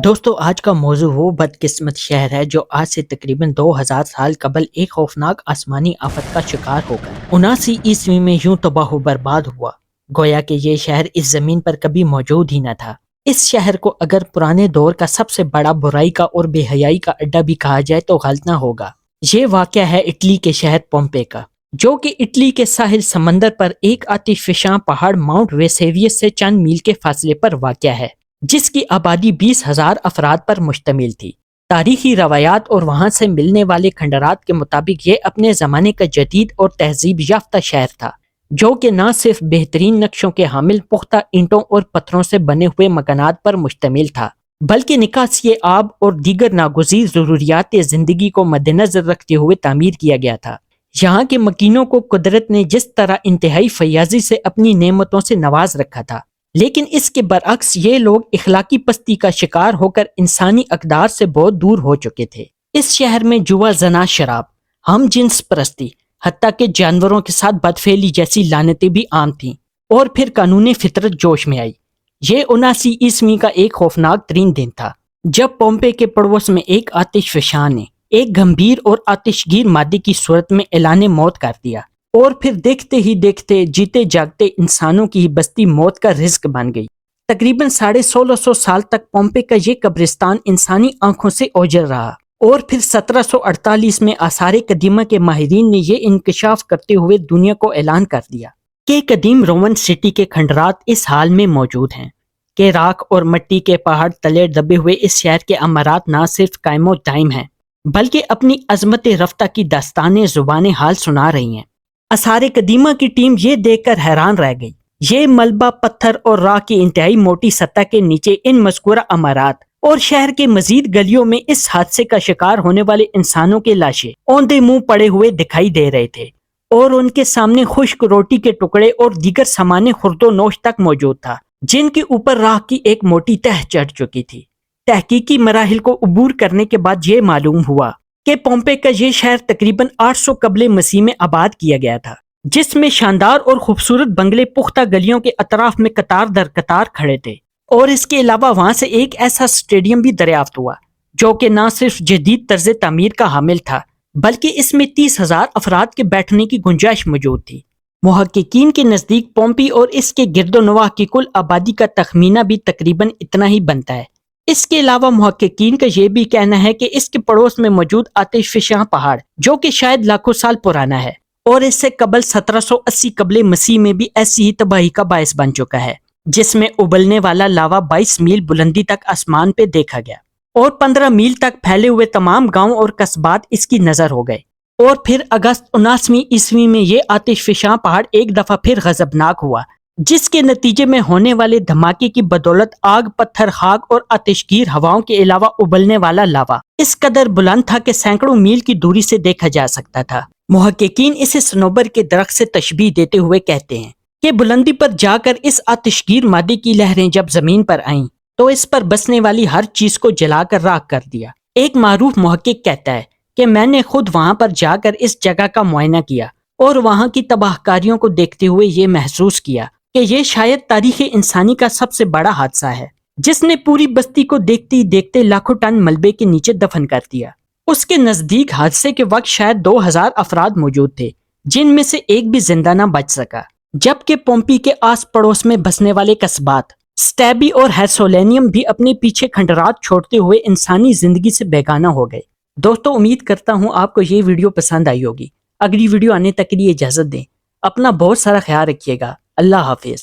دوستو آج کا موضوع وہ بدقسمت شہر ہے جو آج سے تقریباً 2000 سال قبل ایک خوفناک آسمانی آفت کا شکار ہو گیا۔ 79 میں یوں تباہ و برباد ہوا گویا کہ یہ شہر اس زمین پر کبھی موجود ہی نہ تھا۔ اس شہر کو اگر پرانے دور کا سب سے بڑا برائی کا اور بے حیائی کا اڈا بھی کہا جائے تو غلط نہ ہوگا۔ یہ واقعہ ہے اٹلی کے شہر پومپے کا، جو کہ اٹلی کے ساحل سمندر پر ایک آتش فشاں پہاڑ ماؤنٹ ویسیویس سے چند میل کے فاصلے پر واقع ہے، جس کی آبادی 20,000 افراد پر مشتمل تھی۔ تاریخی روایات اور وہاں سے ملنے والے کھنڈرات کے مطابق یہ اپنے زمانے کا جدید اور تہذیب یافتہ شہر تھا، جو کہ نہ صرف بہترین نقشوں کے حامل پختہ اینٹوں اور پتھروں سے بنے ہوئے مکانات پر مشتمل تھا، بلکہ نکاسی آب اور دیگر ناگزیر ضروریات زندگی کو مد نظر رکھتے ہوئے تعمیر کیا گیا تھا۔ یہاں کے مکینوں کو قدرت نے جس طرح انتہائی فیاضی سے اپنی نعمتوں سے نواز رکھا تھا، لیکن اس کے برعکس یہ لوگ اخلاقی پستی کا شکار ہو کر انسانی اقدار سے بہت دور ہو چکے تھے۔ اس شہر میں جوا، زنا، شراب، ہم جنس پرستی، حتیٰ کہ جانوروں کے ساتھ بدفعلی جیسی لعنتیں بھی عام تھیں، اور پھر قانون فطرت جوش میں آئی۔ یہ 79 کا ایک خوفناک ترین دن تھا جب پومپے کے پڑوس میں ایک آتش فشاں نے ایک گمبھیر اور آتشگیر مادے کی صورت میں اعلان موت کر دیا، اور پھر دیکھتے ہی دیکھتے جیتے جاگتے انسانوں کی بستی موت کا رزق بن گئی۔ تقریباً 1650 سال تک پومپے کا یہ قبرستان انسانی آنکھوں سے اوجھل رہا، اور پھر 1748 میں آثار قدیمہ کے ماہرین نے یہ انکشاف کرتے ہوئے دنیا کو اعلان کر دیا کہ قدیم رومن سٹی کے کھنڈرات اس حال میں موجود ہیں کہ راکھ اور مٹی کے پہاڑ تلے دبے ہوئے اس شہر کے عمارات نہ صرف قائم و دائم ہیں بلکہ اپنی عظمت رفتہ کی داستانیں زبان حال سنا رہی ہیں۔ آثار قدیمہ کی ٹیم یہ دیکھ کر حیران رہ گئی۔ یہ ملبہ، پتھر اور راکھ کی انتہائی موٹی سطح کے نیچے ان مذکورہ عمارات اور شہر کے مزید گلیوں میں اس حادثے کا شکار ہونے والے انسانوں کے لاشیں اوندے منہ پڑے ہوئے دکھائی دے رہے تھے، اور ان کے سامنے خشک روٹی کے ٹکڑے اور دیگر سامان خورد و نوش تک موجود تھا، جن کے اوپر راکھ کی ایک موٹی تہ چڑھ چکی تھی۔ تحقیقی مراحل کو عبور کرنے کے بعد یہ معلوم ہوا کہ پومپے کا یہ شہر تقریباً 800 قبل مسیح میں آباد کیا گیا تھا، جس میں شاندار اور خوبصورت بنگلے پختہ گلیوں کے اطراف میں قطار در قطار کھڑے تھے، اور اس کے علاوہ وہاں سے ایک ایسا سٹیڈیم بھی دریافت ہوا جو کہ نہ صرف جدید طرز تعمیر کا حامل تھا بلکہ اس میں 30,000 افراد کے بیٹھنے کی گنجائش موجود تھی۔ محققین کے نزدیک پومپی اور اس کے گرد و نواح کی کل آبادی کا تخمینہ بھی تقریباً اتنا ہی بنتا ہے۔ اس کے علاوہ محققین کا یہ بھی کہنا ہے کہ اس کے پڑوس میں موجود آتش فشاں پہاڑ، جو کہ شاید لاکھوں سال پرانا ہے اور اس سے قبل 1780 قبل مسیح میں بھی ایسی ہی تباہی کا باعث بن چکا ہے، جس میں ابلنے والا لاوا 22 میل بلندی تک آسمان پہ دیکھا گیا، اور 15 میل تک پھیلے ہوئے تمام گاؤں اور قصبات اس کی نظر ہو گئے۔ اور پھر اگست 79 میں یہ آتش فشاں پہاڑ ایک دفعہ پھر غضبناک ہوا، جس کے نتیجے میں ہونے والے دھماکے کی بدولت آگ، پتھر، خاک اور آتشگیر ہواؤں کے علاوہ ابلنے والا لاوا اس قدر بلند تھا کہ سینکڑوں میل کی دوری سے دیکھا جا سکتا تھا۔ محققین اسے صنوبر کے درخت سے تشبیہ دیتے ہوئے کہتے ہیں کہ بلندی پر جا کر اس آتشگیر مادے کی لہریں جب زمین پر آئیں تو اس پر بسنے والی ہر چیز کو جلا کر راکھ کر دیا۔ ایک معروف محقق کہتا ہے کہ میں نے خود وہاں پر جا کر اس جگہ کا معائنہ کیا اور وہاں کی تباہ کاریوں کو دیکھتے ہوئے یہ محسوس کیا کہ یہ شاید تاریخ انسانی کا سب سے بڑا حادثہ ہے، جس نے پوری بستی کو دیکھتے ہی دیکھتے لاکھوں ٹن ملبے کے نیچے دفن کر دیا۔ اس کے نزدیک حادثے کے وقت شاید 2000 افراد موجود تھے، جن میں سے ایک بھی زندہ نہ بچ سکا، جبکہ پومپی کے آس پڑوس میں بسنے والے قصبات سٹیبی اور ہیرسولینیم بھی اپنے پیچھے کھنڈرات چھوڑتے ہوئے انسانی زندگی سے بیگانہ ہو گئے۔ دوستو، امید کرتا ہوں آپ کو یہ ویڈیو پسند آئی ہوگی۔ اگلی ویڈیو آنے تک کے لیے اجازت دیں۔ اپنا بہت سارا خیال رکھیے گا۔ اللہ حافظ۔